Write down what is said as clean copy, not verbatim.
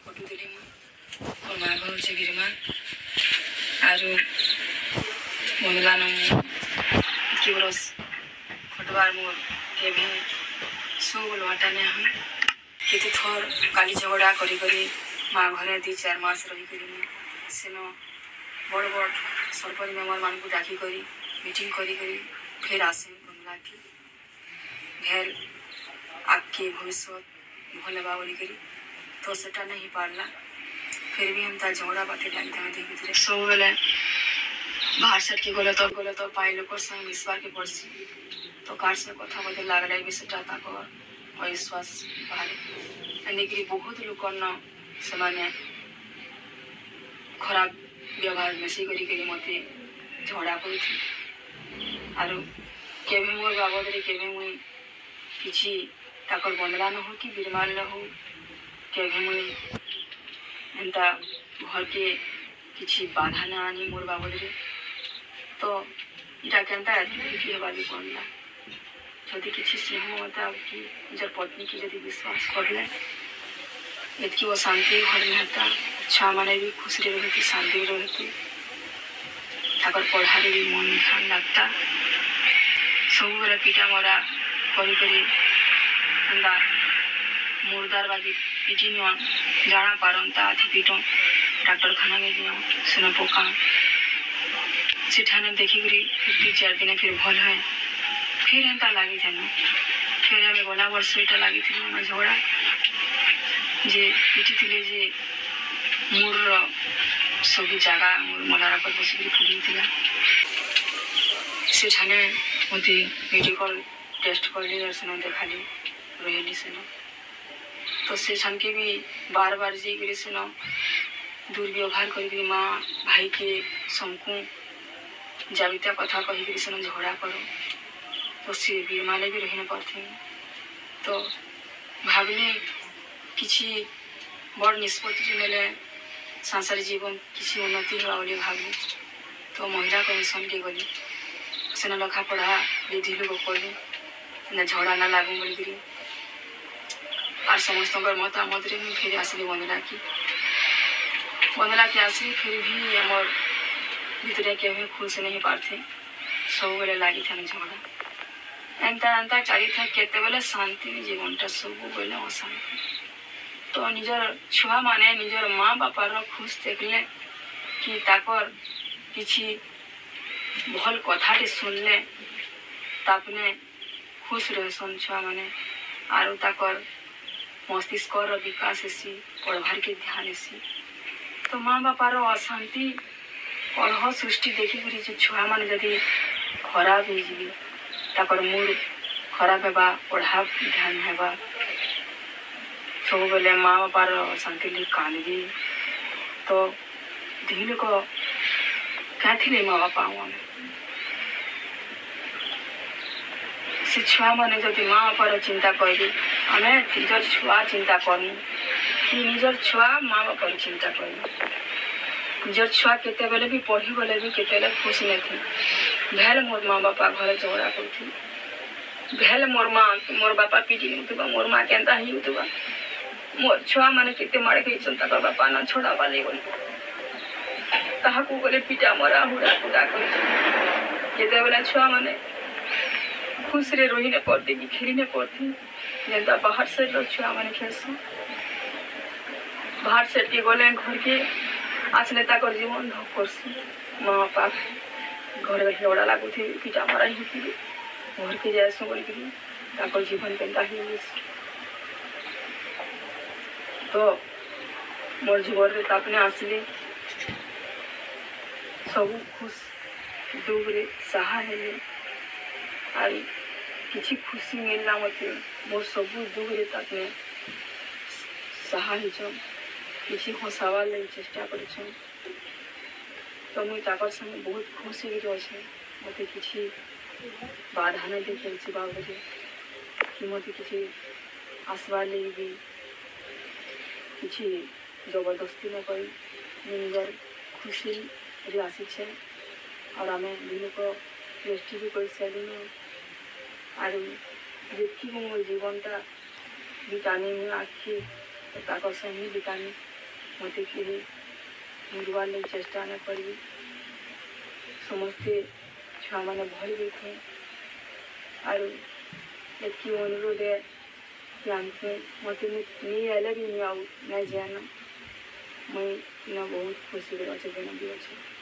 Photo ଦେଲି ମୋ ମା ଘର ଗିରିମା ଆରୁ ମନଗାନ କି ବରସ ଫଟବାର মোর কেবে ସବୁ ଲୁହାଟା ନାଇଁ ହୁଏ କେତେ ଥର ଗାଲି ଝଗଡ଼ା କରି ମା ଘରେ 2-4 ମାସ ରହିକରି ସେନ ବଡ଼ ବଡ଼ ସରପଞ୍ଚ ମେମ୍ବରମାନଙ୍କୁ ଡାକିକରି ମିଟିଂ କରି ଫେର୍ ଆସେ ବନଲାକେ ଭେଲ୍ ଆଗ୍କେ ଭବିଷ୍ୟତ ଭଲ ହେବା ବୋଲିକରି ତ ସେଟା ନାଇଁ ହେଇପାରଲା ଫେର୍ ବି ହେନ୍ତା ଝଗଡ଼ା ପାତି ଲାଗିଥାଏ ଧୀରେ ସବୁବେଲେ ବାହାର ସାଇଡ଼୍କେ ଗଲେ ତ ପାଇ ଲୋକର ସାଙ୍ଗେ ମିଶବାର୍କେ ପଡ଼୍ସି ତ କାହାର ସାଙ୍ଗେ କଥା ବୋଧେ ଲାଗଲେ ବି ସେଟା ତାଙ୍କର ଅବିଶ୍ୱାସ ବାହାରେ ଏନେଇକିରି ବହୁତ ଲୋକର୍ନ ସେମାନେ ଖରାପ ବ୍ୟବହାର ମିଶି କରିକିରି ମୋତେ ଝଗଡ଼ା କରୁଥିଲେ ଆରୁ କେବେ ମୋର ବାବଦରେ କେବେ ମୁଇଁ କିଛି ତାଙ୍କର ବନ୍ଦନା ନ ହଉ କି ବିରମାଲ ନ ହଉ କେବେ ମୁଇଁ ଏନ୍ତା ଘରକେ କିଛି ବାଧା ନା ଆନି ମୋର ବାବଦରେ ତ ଇଟା କେନ୍ତା ଏତିକି ହେବା ବି ପଡ଼ିଲା ଯଦି କିଛି ସ୍ନେହ ମମତା କି ନିଜର ପତ୍ନୀକି ଯଦି ବିଶ୍ୱାସ କରିଲେ ଏତିକି ଅଶାନ୍ତି ଘରେ ହେତା ଛୁଆମାନେ ବି ଖୁସିରେ ରହନ୍ତି ଶାନ୍ତିରେ ରହନ୍ତି ତାଙ୍କର ପଢ଼ାରେ ବି ମନ ଧ୍ୟାନ ଲାଗତା ସବୁବେଳେ ପିଟା ମରା କରି ଏନ୍ତା ମୁର୍ଦାର ବାଜି ପିଟି ନିଅନ୍ ଜାଣା ପାରନ୍ତା ଆଥି ପିଟନ୍ ଡାକ୍ତରଖାନାକେ ଦିଅନ୍ ସେନ ପକାନ୍ ସେଠାନେ ଦେଖିକରି ଫିର୍ 2-4 ଦିନେ ଫିର୍ ଭଲ ହୁଏ ଫିର୍ ଏନ୍ତା ଲାଗିଥାନ ଫିର୍ ଏବେ ଗଲା ବର୍ଷ ଏଇଟା ଲାଗିଥିଲା ଆମ ଝଗଡ଼ା ଯେ ପିଟିଥିଲେ ଯେ ମୋରର ସବୁ ଜାଗା ମୋର ମଲାରକ ବସିକରି ଫୁଟିଥିଲା ସେଠାନେ ମୋତେ ମେଡ଼ିକାଲ ଟେଷ୍ଟ କଲି ଆଉ ସେନ ଦେଖାଲି ରହିଲି ସେନ ତ ସେଠାନକେ ବି ବାର ଯାଇକରି ସେନ ଦୁର୍ବ୍ୟବହାର କରିକିରି ମା ଭାଇକେ ସମକୁ ଯାବିତା କଥା କହିକିରି ସେନ ଝଗଡ଼ା କର ତ ସେ ବିରମାଲେ ବି ରହି ନ ପାରୁଥିନି ତ ଭାବିଲି କିଛି ବଡ଼ ନିଷ୍ପତ୍ତି ନେଲେ ସଂସାର ଜୀବନ କିଛି ଉନ୍ନତି ହେବା ବୋଲି ଭାବିଲି ତ ମହିଳା କମିଶନକେ ଗଲି ସେନ ଲେଖା ପଢ଼ା ବିଧି ଲୋକ କଲି ଝଗଡ଼ା ନା ଲାଗୁ ବୋଲିକିରି ଆର୍ ସମସ୍ତଙ୍କର ମତାମତରେ ମୁଁ ଫେରି ଆସିଲି ବନ୍ଦଲାକେ ଆସିଲି ଫିର୍ ବି ଆମର ଭିତରେ କେବେ ଖୁସି ନାଇଁ ହେଇପାରୁଥି ସବୁବେଳେ ଲାଗିଥାଏ ଝଗଡ଼ା ଏନ୍ତା ଚାଲିଥାଏ କେତେବେଳେ ଶାନ୍ତି ଜୀବନଟା ସବୁବେଳେ ଅଶାନ୍ତି ତ ନିଜର ଛୁଆମାନେ ନିଜର ମା ବାପାର ଖୁସି ଦେଖିଲେ କି ତାକର କିଛି ଭଲ କଥାଟେ ଶୁଣିଲେ ତାପରେ ଖୁସ ରହେସନ୍ ଛୁଆମାନେ ଆରୁ ତାକର ମସ୍ତିଷ୍କର ବିକାଶ ହେସି ପଢ଼ବାର୍କେ ଧ୍ୟାନ ହେସି ତ ମା ବାପାର ଅଶାନ୍ତି କଳହ ସୃଷ୍ଟି ଦେଖିକରି ଯେ ଛୁଆମାନେ ଯଦି ଖରାପ ହେଇଯିବେ ତାକର ମୁଡ଼ ଖରାପ ହେବା ପଢ଼ା ଧ୍ୟାନ ହେବା ସବୁବେଳେ ମା ବାପାର ଶାନ୍ତି କାନ୍ଦିବି ତ ଦୁଇ ଲୋକ କାଥିଲେ ମା ବାପା ମାନେ ସେ ଛୁଆମାନେ ଯଦି ମା ବାପାର ଚିନ୍ତା କରିବେ ଆମେ ନିଜର ଛୁଆ ଚିନ୍ତା କରମୁ କି ନିଜର ଛୁଆ ମା ବାପାର ଚିନ୍ତା କରମୁ ନିଜର ଛୁଆ କେତେବେଳେ ବି ପଢ଼ିଗଲେ ବି କେତେବେଳେ ଖୁସି ନାଇଁଥି ଭେଲ୍ ମୋର ମା ବାପା ଘରେ ଝଗଡ଼ା କରୁଥିଲି ଭେଲ୍ ମୋର ବାପା ପିଟି ନେଉଥିବା ମୋର ମା କେନ୍ତା ହେଇଯାଉଥିବା ମୋର ଛୁଆମାନେ କେତେ ମାଡ଼ ଖାଇଛନ୍ ତାଙ୍କର ବାପା ନା ଛଡ଼ା ବାଲି ବୋଲି କାହାକୁ ଗଲେ ପିଟା ମରା ହୁଡ଼ା କୁଟା କରିଛନ୍ କେତେବେଳେ ଛୁଆମାନେ ଖୁସିରେ ରହି ନାଇଁ ପଡ଼୍ତି କି ଖେଳି ନାଇଁ ପଡ଼୍ତି ଯେନ୍ତା ବାହାର ସାଇଡ଼୍ର ଛୁଆମାନେ ଖେଲ୍ସନ୍ ବାହାର ସାଇଡ଼୍କେ ଗଲେ ଘରକେ ଆସିଲେ ତାଙ୍କର ଜୀବନ ଧୋକ କରସି ମା ବାପା ଘରେ ଝଗଡ଼ା ଲାଗୁଥିବେ ପିଟା ମରା ହେଇଥିବେ ଘରକେ ଯାଏସୁଁ ବୋଲିକିରି ତାଙ୍କର ଜୀବନ କେନ୍ତା ହେଇଯାଇଛି ତ ମୋର ଜୀବନରେ ତାପରେ ଆସିଲେ ସବୁ ଖୁସ ଦୁଃଖରେ ସାହା ହେଲେ ଆଉ କିଛି ଖୁସି ମିଳିଲା ମୋତେ ମୋର ସବୁ ଦୁଃଖରେ ତାପରେ ସାହା ହେଇଛନ୍ କିଛି ହସାବାର୍ ଲାଗି ଚେଷ୍ଟା କରିଛନ୍ ତ ମୁଇଁ ତାଙ୍କର ସାଙ୍ଗେ ବହୁତ ଖୁସି ହେଇକି ଅଛେ ମୋତେ କିଛି ବାଧା ନାଇଁ ଦେଖେଇଛି ବାବଦରେ କି ମୋତେ କିଛି ଆସବାର୍ ଲାଗି ବି କିଛି ଜବରଦସ୍ତି ନାଇଁ କରି ନିଜର ଖୁସିରେ ଆସିଛେ ଆଉ ଆମେ ଦୁଇ ଲୋକ ରେଷ୍ଟି ବି କରିସାରିଲୁନ ଆରୁ ଯେତିକି ମୋର ଜୀବନଟା ବିତାନି ମୁଁ ଆଖି ତାଙ୍କର ସାଙ୍ଗେ ବିତାନି मत कि मुड़बार लगे चेष्टा न करी समस्ते छुआ मैंने भल देखे और एति अनुरोध है कि हमके मत नहीं आए भी नहीं आऊ नहीं जान मुई बहुत खुशी अच्छे दिन भी अच्छे।